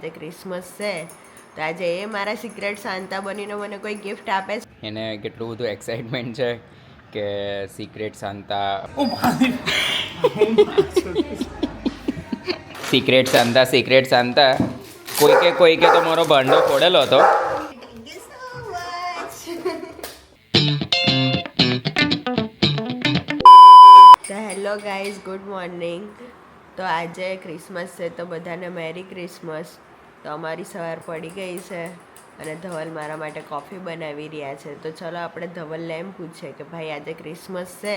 આજે ક્રિસમસ છે તો આજે એ મારા સિક્રેટ સાન્તા બનીને મને કોઈ ગિફ્ટ આપે છે. એને કેટલું બધું એક્સાઇટમેન્ટ છે કે સિક્રેટ સાન્તા સિક્રેટ સાન્તા કોઈકે તો મારો ભાંડો ફોડેલો હતો. Hello guys, good morning. તો આજે ક્રિસમસ છે તો બધાને મેરી ક્રિસમસ. તો અમારી સવાર પડી ગઈ છે અને ધવલ મારા માટે કોફી બનાવી રહ્યા છે. તો ચલો આપણે ધવલને એમ પૂછીએ કે ભાઈ આજે ક્રિસમસ છે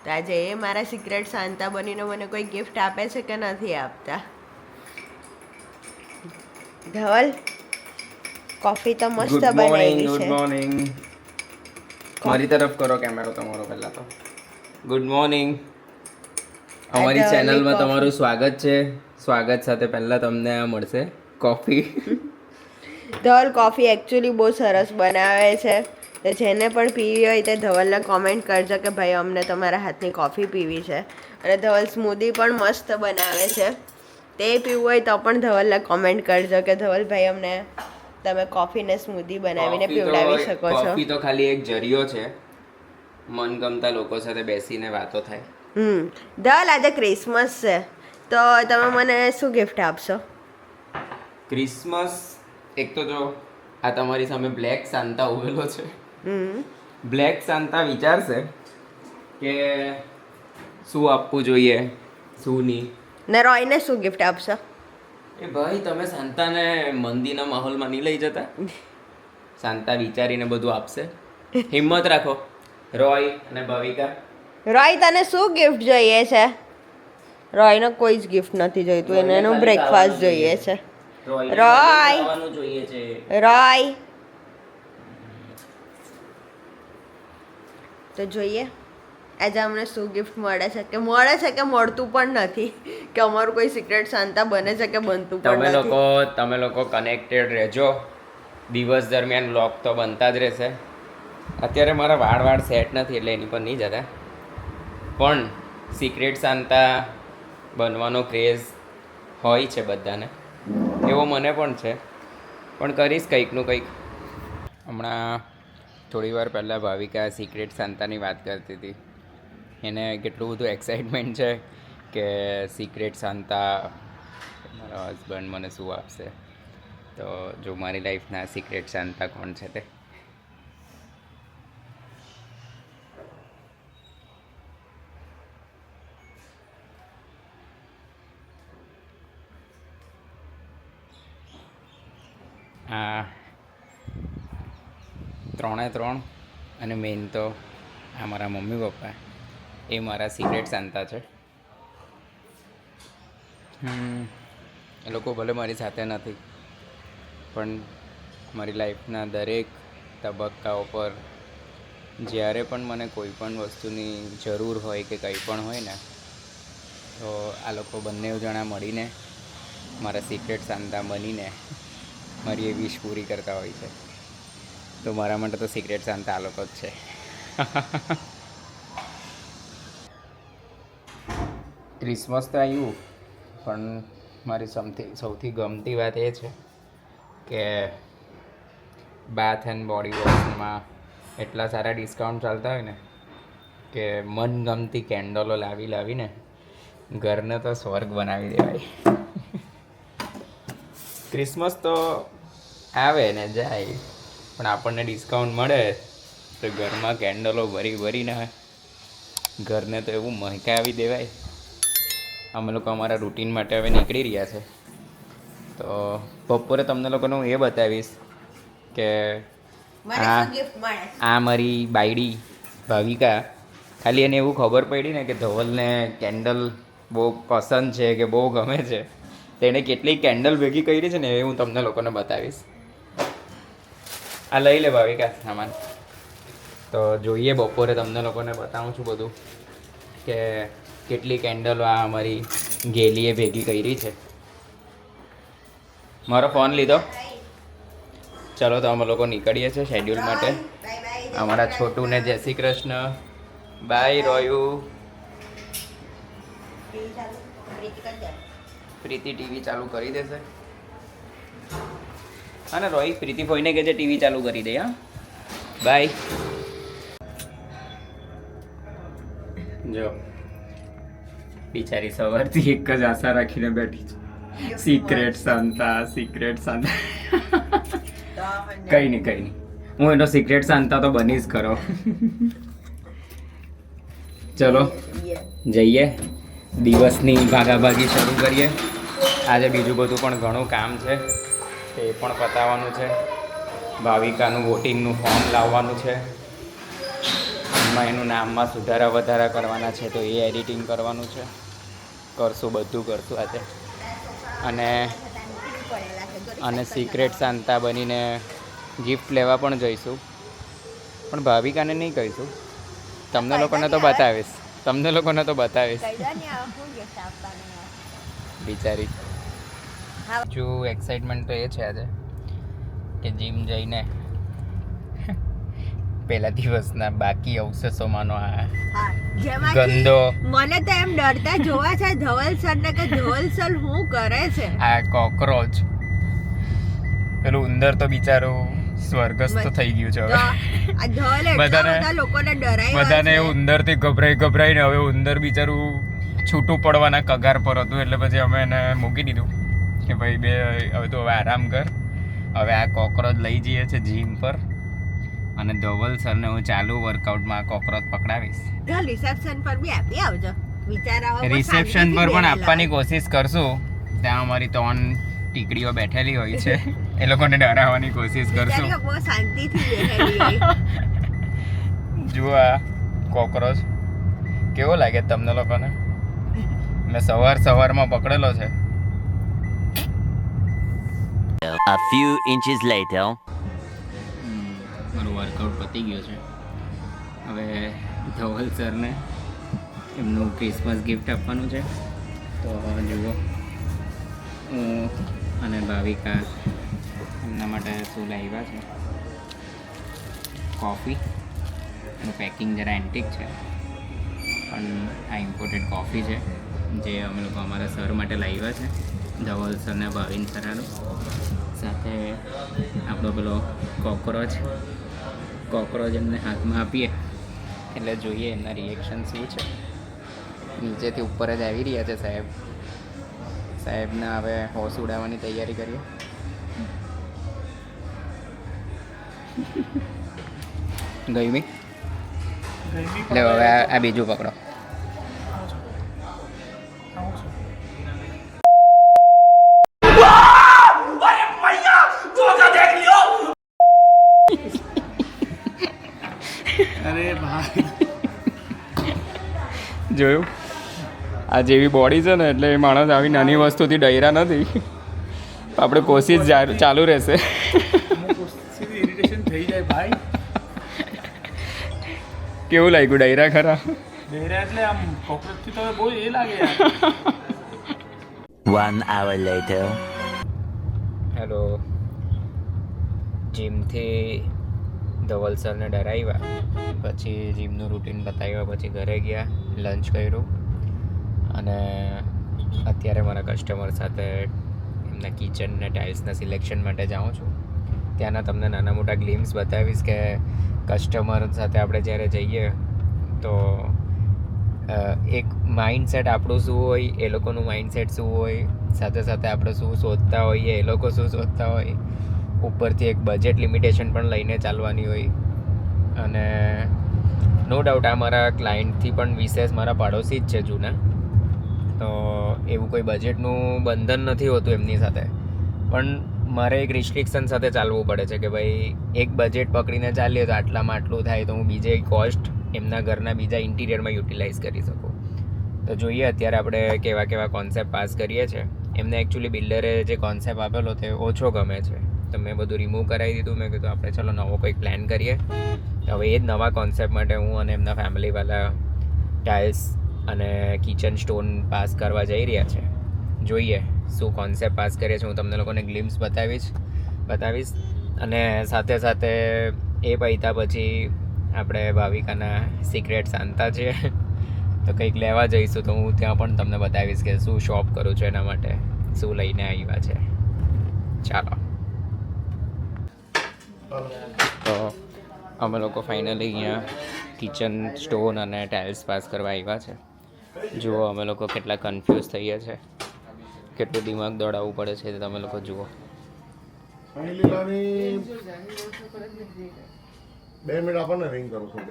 તો આજે એ મારા સિક્રેટ સાન્તા બનીને મને કોઈ ગિફ્ટ આપે છે કે નથી આપતા. ધવલ, કોફી તો મસ્ત બનાવી છે. Good morning. મારી તરફ કરો કેમેરો તમારો પહેલા તો. Good morning. અમારી ચેનલમાં તમારું સ્વાગત છે. સ્વાગત સાથે પહેલા તમને આ મળશે કોફી. ધવલ કોફી એકચ્યુઅલી બહુ સરસ બનાવે છે. તો જેને પણ પીવી હોય તે ધવલને કોમેન્ટ કરજો કે ભાઈ અમને તમારા હાથની કોફી પીવી છે. અને ધવલ સ્મૂધી પણ મસ્ત બનાવે છે. તે પીવું હોય તો પણ ધવલને કોમેન્ટ કરજો કે ધવલ ભાઈ અમને તમે કોફી ને સ્મૂધી બનાવીને પીવડાવી શકો છો. કોફી તો ખાલી એક જરિયો છે મનગમતા લોકો સાથે બેસીને વાતો થાય. ધવલ આજે ક્રિસમસ છે તો તમે મને શું ગિફ્ટ આપશો? ક્રિસમસ એક તો જો આ તમારી સામે બ્લેક સાન્તા ઉભેલો છે. બ્લેક સાન્તા વિચારશે કે શું આપવું જોઈએ શું નહીં. ને રોયને શું ગિફ્ટ આપશો? એ ભાઈ તમે સાન્તાને મંદીના માહોલમાં નહીં લઈ જતા. સાન્તા વિચારીને બધું આપશે. હિંમત રાખો રોય અને ભવિકા. રોય તને શું ગિફ્ટ જોઈએ છે? રોયને કોઈ જ ગિફ્ટ નથી જોઈતું, એને એનું બ્રેકફાસ્ટ જોઈએ છે. રોય જોઈએ છે. રોય તો જોઈએ આજે અમને શું ગિફ્ટ મળે છે કે મળતું પણ નથી કે અમારું કોઈ સિક્રેટ સાન્તા બને છે કે બનતું પણ નથી. તમે લોકો કનેક્ટેડ રહેજો. દિવસ દરમિયાન વ્લોગ તો બનતા જ રહેશે. અત્યારે મારા વાળ સેટ નથી એટલે એની પર નહીં જતા, પણ સિક્રેટ સાન્તા બનવાનો ક્રેઝ હોય છે બધાને, એવો મને પણ છે. પણ કરીશ કંઈકનું કંઈક. હમણાં થોડી વાર પહેલાં ભાવિકા સિક્રેટ સાન્તાની વાત કરતી હતી. એને કેટલું બધું એક્સાઇટમેન્ટ છે કે સિક્રેટ સાન્તા મારા હસબન્ડ મને શું આપશે. તો જો મારી લાઈફના સિક્રેટ સાન્તા કોણ છે તે. આ 3 અને મેઇન તો આ મારા મમ્મી પપ્પા એ મારા સિક્રેટ સાન્તા છે. એ લોકો ભલે મારી સાથે નથી પણ મારી લાઈફના દરેક તબક્કાઓ પર જ્યારે પણ મને કોઈ પણ વસ્તુની જરૂર હોય કે કંઈ પણ હોય ને તો આ લોકો બંને જણા મળીને મારા સિક્રેટ સાન્તા બનીને મારી એ વિશ પૂરી કરતા હોય છે. તો મારા માટે તો સિક્રેટ સાન્તા આ લોકો જ છે. ક્રિસમસ તો આવ્યું પણ મારી સૌથી ગમતી વાત એ છે કે બાથ એન્ડ બોડી વોશમાં એટલા સારા ડિસ્કાઉન્ટ ચાલતા હોય ને કે મનગમતી કેન્ડલો લાવીને ઘરને તો સ્વર્ગ બનાવી દેવાય. ક્રિસમસ તો આવે ને જાય પણ આપણને ડિસ્કાઉન્ટ મળે તો ઘરમાં કેન્ડલો ભરીને ઘરને તો એવું મહેકાવી દેવાય. અમે લોકો અમારા રૂટીન માટે હવે નીકળી રહ્યા છે. તો બપોરે તમને લોકોને હું એ બતાવીશ કે આ મારી બાયડી ભાવિકા ખાલી એને એવું ખબર પડી ને કે ધવલને કેન્ડલ બહુ પસંદ છે કે બહુ ગમે છે તો એણે કેટલી કેન્ડલ ભેગી કરી છે ને એ હું તમને લોકોને બતાવીશ. આ લઈ લે ભાવિકા સામાન. તો જોઈએ બપોરે તમને લોકોને બતાવું છું બધું કે કેટલી કેન્ડલો આ અમારી ગેલીએ ભેગી કરી છે. મારો ફોન લીધો. ચલો તો અમે લોકો નીકળીએ છીએ શેડ્યુલ માટે. અમારા છોટુને જય શ્રી કૃષ્ણ. બાય રોયુ. પ્રીતિ ટીવી ચાલુ કરી દેશે. અને રોહિત પ્રીતિ ભાઈને કે જે ટીવી ચાલુ કરી દે. હા, બાય. જો બિચારી સવારથી એક જ આશા રાખીને બેઠી છે, સિક્રેટ સાંતા, સિક્રેટ સાંતા. કઈ નહીં, હું એનો સિક્રેટ સાંતા તો બનીશ ખરો. ચલો જઈએ, દિવસની ભાગાભાગી શરૂ કરીએ. આજે બીજું બધું પણ ઘણું કામ છે, તે પણ પતાવવાનું છે. ભાવિકાનું વોટિંગનું ફોર્મ લાવવાનું છે, એમાં એનું નામમાં સુધારા વધારા કરવાના છે, તો એ એડિટિંગ કરવાનું છે. બધું કરશું આજે. અને સિક્રેટ સાંતા બનીને ગિફ્ટ લેવા પણ જઈશું, પણ ભાવિકાને નહીં કહીશું. તમને લોકોને તો બતાવીશ. બિચારી જો એક્સાઇટમેન્ટ તો એ છે આજે કે જીમ જઈને પહેલા દિવસના બાકી અવશેષોમાંનો આ ગંદો, મને તો એમ ડરતા જોવા છે ધવલ સર ને કે ધવલ સર શું કરે છે. આ કોકરોચ, પેલું ઉંદર તો બિચારું સ્વર્ગસ્થ થઈ ગયું છે હવે. આ ધવલ એટલા બધા લોકોને ડરાવ્યા છે. બધાને ઉંદરથી ગભરાઈને હવે ઉંદર બિચારું છૂટું પડવાના કગાર પર હતું, એટલે પછી અમે એને મૂકી દીધું કે ભાઈ હવે તો હવે આરામ કર. હવે આ કોકરોચ લઈ જઈએ છે જીમ પર, અને ધવલ સરને હું ચાલુ વર્કઆઉટમાં કોકરોચ પકડાવીશ. રિસેપ્શન પર બી આપી આવજો. રિસેપ્શન પર પણ આપવાની કોશિશ કરશું. ત્યાં અમારી 3 ટીકડીઓ બેઠેલી હોય છે, એ લોકોને ડરાવવાની કોશિશ કરશું. બહુ શાંતિથી બેઠેલી હોય. જુઓ આ કોકરોચ કેવો લાગે તમને લોકોને? મેં સવારમાં પકડેલો છે. A few inches later. મારું વર્કઆઉટ પતી ગયું છે. હવે ધવલ સરને એમનું ક્રિસમસ ગિફ્ટ આપવાનું છે. તો જુઓ, હું અને ભાવિકા એમના માટે શું લાવ્યા છે. કોફી, એનું પેકિંગ જરા એન્ટિક છે, પણ આ ઇમ્પોર્ટેડ કોફી છે જે અમે લોકો અમારા સર માટે લાવ્યા છે, ધવલ સરને ભાવિન સરાનું. સાથે આપણો પેલો કોકરોચ એમને હાથમાં આપીએ એટલે જોઈએ એમના રિએક્શન શું છે. નીચેથી ઉપર જ આવી રહ્યા છે સાહેબને હવે હોશ ઉડાવવાની તૈયારી કરીએ. ગઈ લે હવે આ બીજું પકડો. જોયું, આ જેવી બોડી છે ને એટલે એ માણસ આવી નાની વસ્તુથી ડર્યા નથી. આપણે કોશિશ ચાલુ રહેશે. કેવું લાગ્યું ડર્યા ખરા? એટલે આમ કોકરોચથી તો બહુ એ લાગે. 1 hour later. હેલો, જીમથી ધવલ સરને ડરાવ્યા, પછી જીમનું રૂટીન બતાવ્યા, પછી ઘરે ગયા, લંચ કર્યું, અને અત્યારે મારા કસ્ટમર સાથે એમના કિચન ને ટાઇલ્સના સિલેક્શન માટે જાઉં છું. ત્યાંના તમને નાના મોટા ગ્લિમ્સ બતાવીશ કે કસ્ટમર સાથે આપણે જ્યારે જઈએ તો એક માઇન્ડસેટ આપણું શું હોય, એ લોકોનું માઇન્ડસેટ શું હોય, સાથે સાથે આપણે શું શોધતા હોઈએ, એ લોકો શું શોધતા હોય, ઉપરથી એક બજેટ લિમિટેશન પણ લઈને ચાલવાની હોય. અને નો ડાઉટ આ મારા ક્લાયન્ટથી પણ વિશેષ મારા પાડોશી જ છે જૂના, તો એવું કોઈ બજેટનું બંધન નથી હોતું એમની સાથે, પણ મારે એક રિસ્ટ્રિક્શન સાથે ચાલવું પડે છે કે ભાઈ એક બજેટ પકડીને ચાલીએ તો આટલામાં આટલું થાય તો હું બીજે કોસ્ટ એમના ઘરના બીજા ઇન્ટિરિયરમાં યુટિલાઇઝ કરી શકું. તો જોઈએ અત્યારે આપણે કેવા કોન્સેપ્ટ પાસ કરીએ છીએ. એમને એકચ્યુઅલી બિલ્ડરે જે કોન્સેપ્ટ આપેલો તે ઓછો ગમે છે, તો મેં બધું રિમૂવ કરાવી દીધું. મેં કીધું આપણે ચલો નવો કંઈક પ્લાન કરીએ. હવે એ જ નવા કોન્સેપ્ટ માટે હું અને એમના ફેમિલીવાળા ટાઇલ્સ અને કિચન સ્ટોન પાસ કરવા જઈ રહ્યા છે. જોઈએ શું કોન્સેપ્ટ પાસ કરીએ છીએ. હું તમને લોકોને ગ્લિમ્સ બતાવીશ અને સાથે સાથે એ પૈતા પછી આપણે ભાવિકાના સિક્રેટ સાંતા છે તો કંઈક લેવા જઈશું, તો હું ત્યાં પણ તમને બતાવીશ કે શું શોપ કરું છું, એના માટે શું લઈને આવ્યા છે. ચાલો. તો અમે લોકો ફાઇનલી અહીંયા કિચન સ્ટોન અને ટાઇલ્સ પાસ કરવા આવ્યા છે. જુઓ અમે લોકો કેટલા કન્ફ્યુઝ થઈએ છે, કેટલું દિમાગ દોડાવવું પડે છે તે તમે લોકો જુઓ. અહીં લીલાની 2 મિનિટ આપણને રિંગ કરું છું.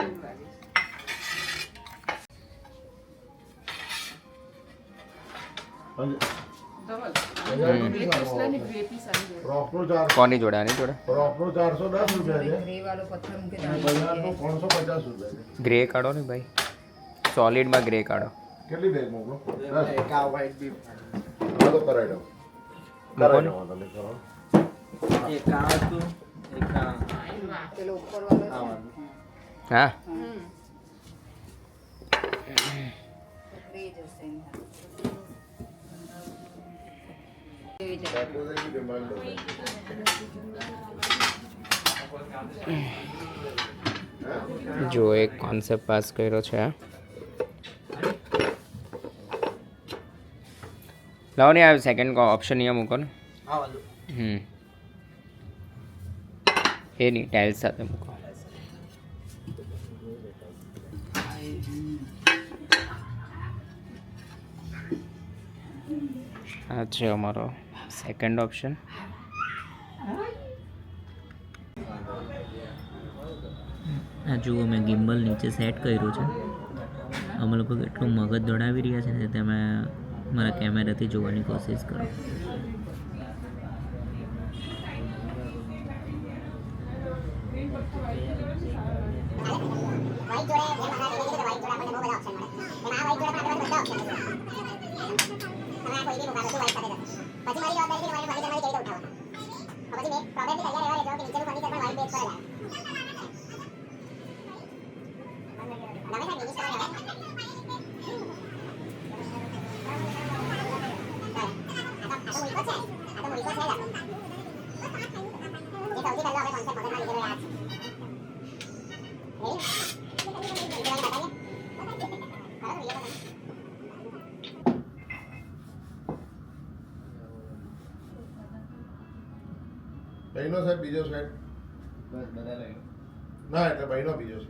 કોની જોડે આની જોડે? રોકનું 410 રૂપિયા છે. બજારનું 350 રૂપિયા છે. ગ્રે કાઢો ને ભાઈ, સોલિડમાં ગ્રે કાઢો. કેટલી બેગ મોકલો? 10. હા તો કરાવી દઉં. કરાવી દઉં તમે કરો. હા જો એક કોન્સેપ્ટ પાસ કર્યો છે. લાવો ને આ સેકન્ડ ઓપ્શન અહીંયા મૂકો ને. એ નહીં, ટાઇલ્સ સાથે મૂકો. આ છે અમારો સેકન્ડ ઓપ્શન. આ જુઓ મેં ગિમ્બલ નીચે સેટ કર્યું છે. અમે લોકો કેટલું મગજ દોડાવી રહ્યા છે ને તમે મારા કેમેરાથી જોવાની કોશિશ કરો. ભાઈનો સાહેબ બીજો સાહેબ ના એટલે ભાઈનો બીજો છે.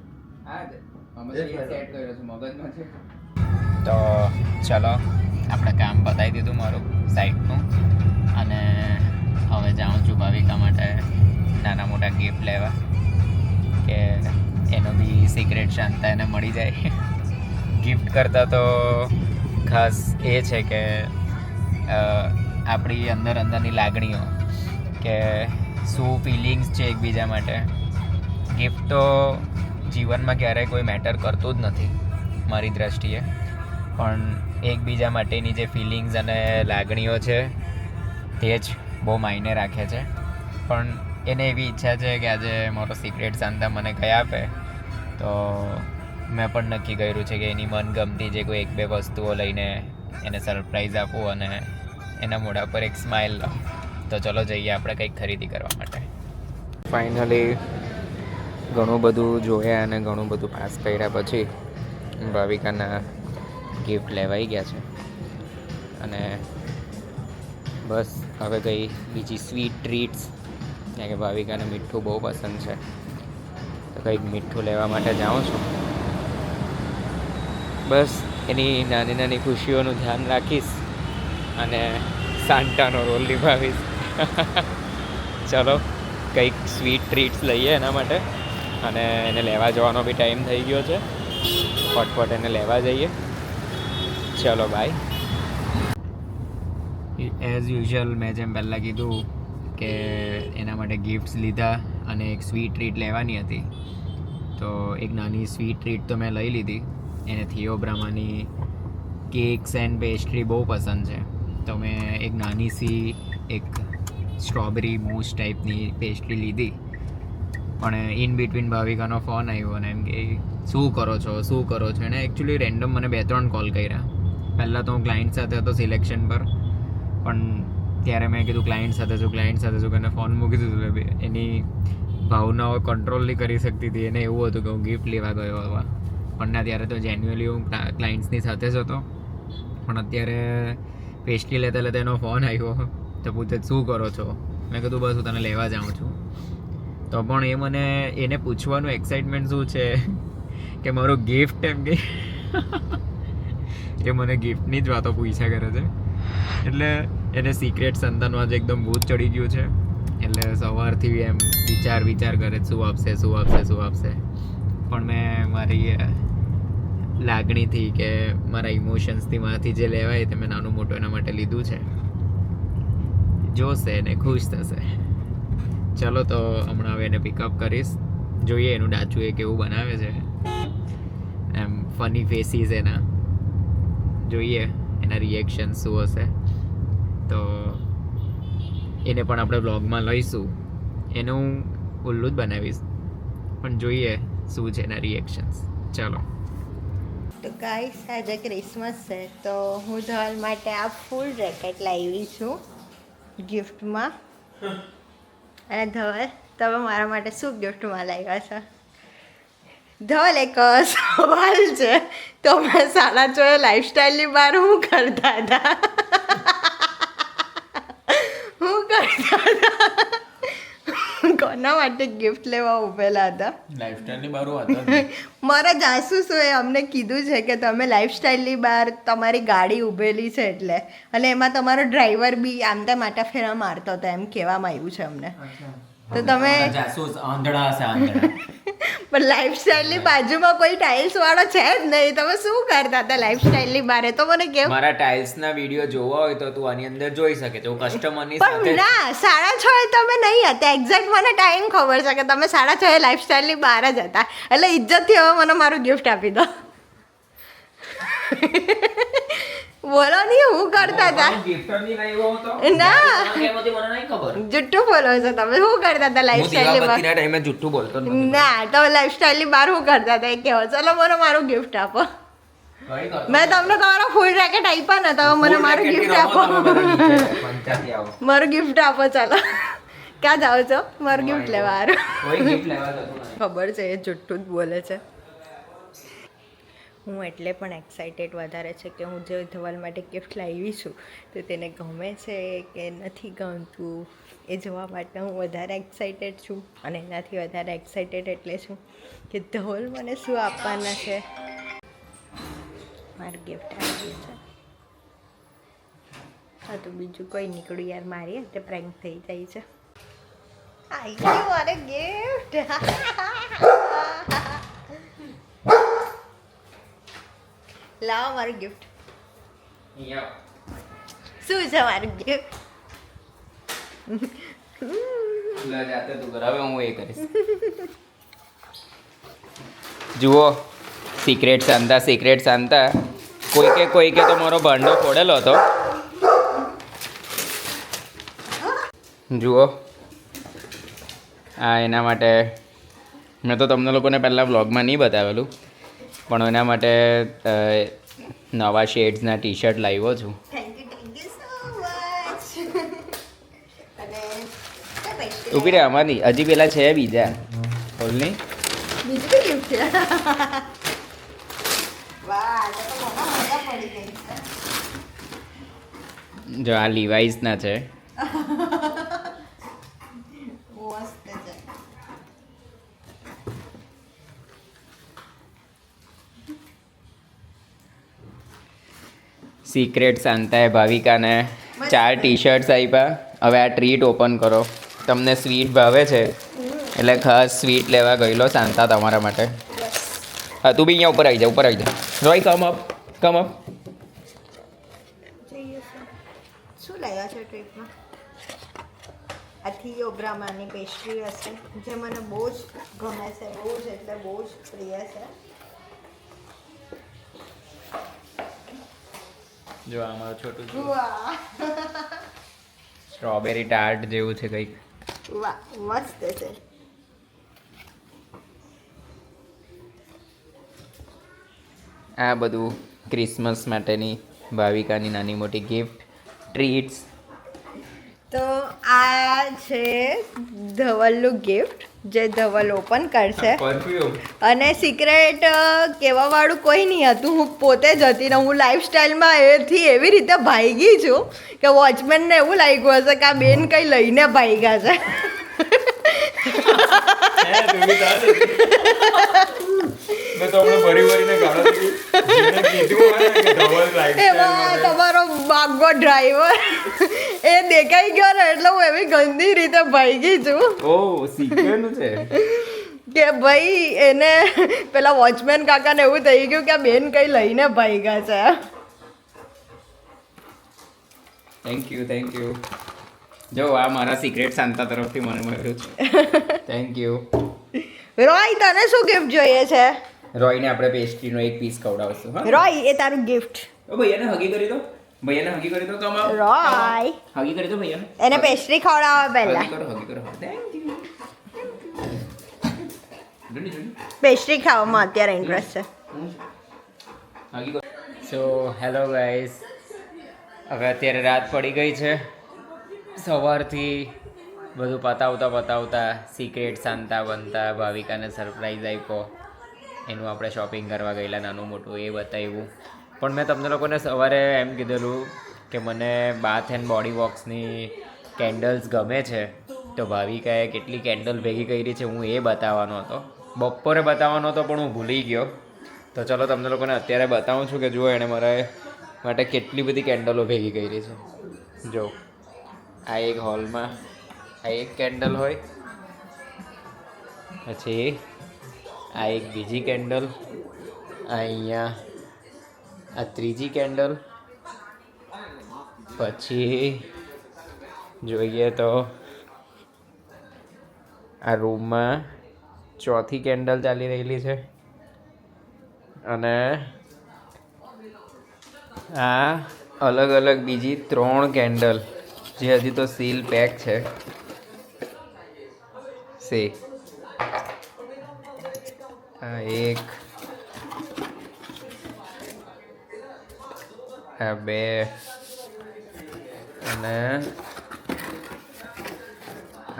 તો ચલો આપણે કામ બતાવી દીધું મારું સાઈડનું, અને હવે જાઉં છું ભાવિકા માટે નાના મોટા ગિફ્ટ લેવા કે એનો બી સિક્રેટ શાંતા એને મળી જાય. ગિફ્ટ કરતાં તો ખાસ એ છે કે આપણી અંદરની લાગણીઓ, કે શું ફિલિંગ્સ છે એકબીજા માટે. ગિફ્ટ તો જીવનમાં ક્યારેય કોઈ મેટર કરતું જ નથી મારી દ્રષ્ટિએ, પણ એકબીજા માટેની જે ફિલિંગ્સ અને લાગણીઓ છે તે જ બહુ માયને રાખે છે. પણ એને એવી ઈચ્છા છે કે આજે મારો સિક્રેટ સાંતા મને કંઈ આપે, તો મેં પણ નક્કી કર્યું છે કે એની મનગમતી જે કોઈ 1-2 વસ્તુઓ લઈને એને સરપ્રાઈઝ આપું અને એના મોઢા પર એક સ્માઇલ લાવું. તો ચલો જઈએ આપણે કંઈક ખરીદી કરવા માટે. ફાઇનલી ઘણું બધું જોયા અને ઘણું બધું પાસ કર્યા પછી ભાવિકાના ગિફ્ટ લેવાઈ ગયા છે, અને બસ હવે કંઈ બીજી સ્વીટ ટ્રીટ્સ, કારણ કે ભાવિકાને મીઠું બહુ પસંદ છે, તો કંઈક મીઠું લેવા માટે જાઉં છું. બસ એની નાની નાની ખુશીઓનું ધ્યાન રાખીશ અને સાન્ટાનો રોલ નિભાવીશ. ચલો કંઈક સ્વીટ ટ્રીટ્સ લઈએ એના માટે, અને એને લેવા જવાનો બી ટાઈમ થઈ ગયો છે. ફટફટ એને લેવા જઈએ. ચલો બાય. એઝ યુઝ્યુઅલ મેં જેમ પહેલાં કીધું કે એના માટે ગિફ્ટ્સ લીધા અને એક સ્વીટ ટ્રીટ લેવાની હતી, તો એક નાની સ્વીટ ટ્રીટ તો મેં લઈ લીધી. એને થિયોબ્રામાની કેક્સ એન્ડ પેસ્ટ્રી બહુ પસંદ છે, તો મેં એક નાની સી એક સ્ટ્રોબેરી મૂસ ટાઈપની પેસ્ટ્રી લીધી. પણ ઇન બિટવીન ભાવિકાનો ફોન આવ્યો અને એમ કે શું કરો છો. એણે એકચ્યુઅલી રેન્ડમ મને 2-3 કોલ કર્યા. પહેલાં તો હું ક્લાયન્ટ સાથે હતો સિલેક્શન પર, પણ ત્યારે મેં કીધું ક્લાયન્ટ સાથે છું કે ફોન મૂકી દીધું. એની ભાવનાઓ કંટ્રોલ નહીં કરી શકતી હતી. એને એવું હતું કે હું ગિફ્ટ લેવા ગયો હવે, પણ ના, ત્યારે તો જેન્યુઅલી હું ક્લાયન્ટ્સની સાથે જ હતો. પણ અત્યારે પેસ્ટ્રી લેતા એનો ફોન આવ્યો તો પૂછે શું કરો છો. મેં કીધું બસ હું તને લેવા જાઉં છું. તો પણ એ મને એને પૂછવાનું એક્સાઇટમેન્ટ શું છે કે મારો ગિફ્ટ એમ કે એ મને ગિફ્ટની જ વાતો પૂછ્યા કરે છે. એટલે એને સિક્રેટ સંતાનનું આજે એકદમ ભૂત ચડી ગયું છે. એટલે સવારથી એમ વિચાર કરે શું આપશે. પણ મેં મારી લાગણીથી કે મારા ઇમોશન્સથી મારાથી જે લેવાય તે મેં નાનું મોટું એના માટે લીધું છે. જોશે ને ખુશ થશે. ચલો તો હમણાં હવે એને પિકઅપ કરીશ. જોઈએ એનું ડાચું એ કેવું બનાવે છે. એમ ફની ફેસીસ એના જોઈએ, એના રિએક્શન શું હશે. તો એને પણ આપણે વ્લોગમાં લઈશું. એને હું ઉલ્લુ જ બનાવીશ, પણ જોઈએ શું છે એના રિએક્શન્સ. ચલો તો ગાઈસ આજે ક્રિસમસ છે તો હું ધવલ માટે આ ફૂલ રેકેટ લાવી છું ગિફ્ટમાં. અને ધવલ તમે મારા માટે શું ગિફ્ટમાં લાવ્યા છો? ધવલ એક સવાલ છે, તો મેં 6.5 લાઈફસ્ટાઈલની બહાર હું કરતા હતા કોના માટે ગિફ્ટ લેવા ઉભેલા હતા? લાઈફસ્ટાઈલની બારું હતા. મારા જાસૂસોએ અમને કીધું છે કે તમે લાઈફસ્ટાઈલની બહાર તમારી ગાડી ઊભેલી છે એટલે, અને એમાં તમારો ડ્રાઈવર બી આમ તેમ આટા ફેરા મારતો હતો એમ કહેવામાં આવ્યું છે અમને. તો તમે જાસૂસ આંધળા હશે, આંધળા. પણ લાઈફસ્ટાઈલની બાજુમાં કોઈ ટાઇલ્સ વાળો છે જ નહીં. તમે શું કરતા હતા લાઈફસ્ટાઈલની બારે? તો મને કેવું. મારા ટાઇલ્સના વિડીયો જોવા હોય તો તું આની અંદર જોઈ શકે છે. હું કસ્ટમરની પણ ના 6.5 તમે નહીં હતા. એક્ઝેક્ટ મને ટાઈમ ખબર છે કે તમે 6.5 લાઈફસ્ટાઈલની બહાર જ હતા. એટલે ઇજ્જતથી હવે મને મારું ગિફ્ટ આપી દો. બોલો નહીં હું કરતા હતા. ના જુઠ્ઠું બોલો છો તમે. શું કરતા હતા લાઈફસ્ટાઈલની બહાર? ટાઈમે જુઠ્ઠું બોલતો જ નથી. ના તમે લાઈફસ્ટાઈલની બહાર શું કરતા હતા એ કહેવો. ચલો મને મારું ગિફ્ટ આપો. મેં તમને તમારો ફૂલ રેકેટ આપ્યા ને, તો મને મારું ગિફ્ટ આપો. મારું ગિફ્ટ આપો. ચાલો ક્યાં જાઓ છો? મારું ગિફ્ટ લેવા ખબર છે એ જુઠ્ઠું જ બોલે છે. હું એટલે પણ એક્સાઇટેડ વધારે છે કે હું જે ધવલ માટે ગિફ્ટ લાવી છું તો તેને ગમે છે કે નથી ગમતું એ જોવા માટે હું વધારે એક્સાઇટેડ છું. અને એનાથી વધારે એક્સાઇટેડ એટલે છું કે ધવલ મને શું આપવાના છે. મારું ગિફ્ટ આવી ગયું છે. હા તો બીજું કોઈ નીકળ્યું યાર, મારી તે પ્રેન્ક થઈ જાય છે. આવી ગયું મારે ગિફ્ટ. લાવો મારું ગિફ્ટ. શું છે મારું ગિફ્ટ? હવે હું એ કરીશ. જુઓ સિક્રેટ શાંતા કોઈકે તો મારો ભાંડો ફોડેલો હતો. જુઓ આ એના માટે મેં તો તમને લોકોને પહેલાં વ્લોગમાં નહીં બતાવેલું, પણ એના માટે નવા શેડ્સના ટી શર્ટ લાવ્યો છું. Thank you so much. અને ઊભી રહે આમાંથી હજી પેલા છે બીજા બોલની. બીજું કઈ ગિફ્ટ છે? વાહ તો મમ્મા મજા પડી ગઈ છે. જો આ લીવાઇસના છે. મસ્ત છે. સિક્રેટ શાંતાએ ભાવિકાને 4 ટી શર્ટ્સ આપ્યા. હવે આ ટ્રીટ ઓપન કરો. તમને સ્વીટ ભાવે છે એટલે ખાસ સ્વીટ લેવા ગયેલો શાંતા તમારા માટે. હા તું બી અહીંયા ઉપર આવી જા. Roy come up. શું લાવ્યા છે ટ્રીટમાં? આથી યોબ્રામાની પેસ્ટ્રી હશે જે મને બહુ જ ગમે છે. બહુ જ એટલે બહુ જ પ્રિય છે. જો આ મારું છોટું વાહ સ્ટ્રોબેરી ટાર્ટ જેવું છે કંઈક. વાહ મસ્ત છે. આ બધું ક્રિસમસ માટેની ભાવિકાની નાની મોટી ગિફ્ટ ટ્રીટ્સ. તો આ છે ધવલનું ગિફ્ટ જે ધવલ ઓપન કરશે. પરફ્યુમ. અને સિક્રેટ કહેવાવાળું કોઈ નહીં હતું. હું પોતે જ હતી ને હું લાઈફસ્ટાઈલમાં એથી એવી રીતે ભાગી છું કે વોચમેનને એવું લાગ્યું હશે કે આ બેન કંઈ લઈને ભાગ્યા છે. મેં તો હમણાં ભરીને ગાળો દીધી. જેને કીધું હોય ને કે ધવલ lifestyle એમાં માટે. તમારો બાગો ડ્રાઈવર એ દેખાઈ ગયો ને એટલે હું એવી ગંદી રીતે ભાગી છું ઓહ, શીખવાનું છે. કે ભાઈ એને પેલા વોચમેન કાકાને એવું થઈ ગયું કે આ બેન કઈ લઈને ભાગ્યા છે. Thank you. જો આ મારા સિક્રેટ શાંતા તરફથી મને મળ્યું છે. Thank you. રોય તને શું ગિફ્ટ જોઈએ છે? રોયને આપણે પેસ્ટ્રીનો એક પીસ ખવડાવશું. હા રોય એ તારું ગિફ્ટ. ઓ ભૈયાને હગી કરી દો. કમાઓ. રોય હગી કરી દો ભૈયાને. એને પેસ્ટ્રી ખવડાવવા પહેલા હગી કરો. Thank you. પેસ્ટ્રી ખાવામાં અત્યારે ઇન્ટરેસ્ટ છે. સો હેલો ગાઈઝ, હવે અત્યારે રાત પડી ગઈ છે. સવારથી બધું પતાવતા સિક્રેટ શાંતા બનતા ભાવિકાને સરપ્રાઈઝ આપ્યો. એનું આપણે શોપિંગ કરવા ગયેલા નાનું મોટું એ બતાવ્યું. પણ મેં તમને લોકોને સવારે એમ કીધેલું કે મને બાથ એન્ડ બોડી વોક્સની કેન્ડલ્સ ગમે છે, તો ભાવિકાએ કેટલી કેન્ડલ ભેગી કરી છે હું એ બતાવવાનો હતો. બપોરે બતાવવાનો હતો પણ હું ભૂલી ગયો. તો ચલો તમને લોકોને અત્યારે બતાવું છું કે જુઓ એણે મારા માટે કેટલી બધી કેન્ડલો ભેગી કરી છે. જો આ એક હોલમાં આ એક કેન્ડલ હોય, પછી આ એક બીજી કેન્ડલ, અહીંયા આ ત્રીજી કેન્ડલ, પછી જોઈએ તો આ રૂમમાં ચોથી કેન્ડલ ચાલી રહેલી છે, અને આ અલગ અલગ બીજી 3 કેન્ડલ જે હજી તો સીલ પેક છે. આ એક, આ 2, અને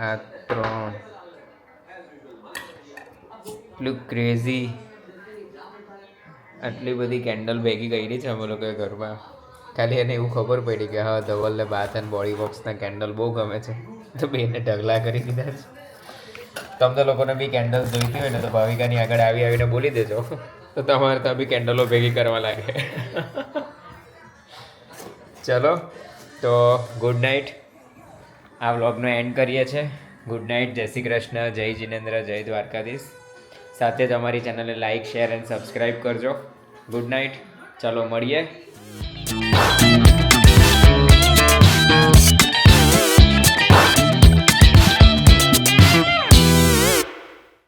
આ 3. એટલું ક્રેઝી આટલી બધી કેન્ડલ ભેગી કરી છે અમે લોકોએ ઘરમાં. ખાલી એને એવું ખબર પડી કે હા ધવલને બાથ એન્ડ બોડી વોક્સના કેન્ડલ બહુ ગમે છે, તો બેને ઢગલા કરી દીધા છે. તમને લોકોને બી કેન્ડલ જોઈતી હોય ને તો ભાવિકાની આગળ આવીને બોલી દેજો, તો તમારે ત્યાં બી કેન્ડલો ભેગી કરવા લાગે. ચલો તો ગુડ નાઇટ. આ વ્લોગનો એન્ડ કરીએ છીએ. ગુડ નાઇટ, જય શ્રી કૃષ્ણ, જય જિનેન્દ્ર, જય દ્વારકાધીશ. સાથે જ અમારી ચેનલને લાઇક, શેર એન્ડ સબસ્ક્રાઈબ કરજો. Good night. ચલો મળીએ.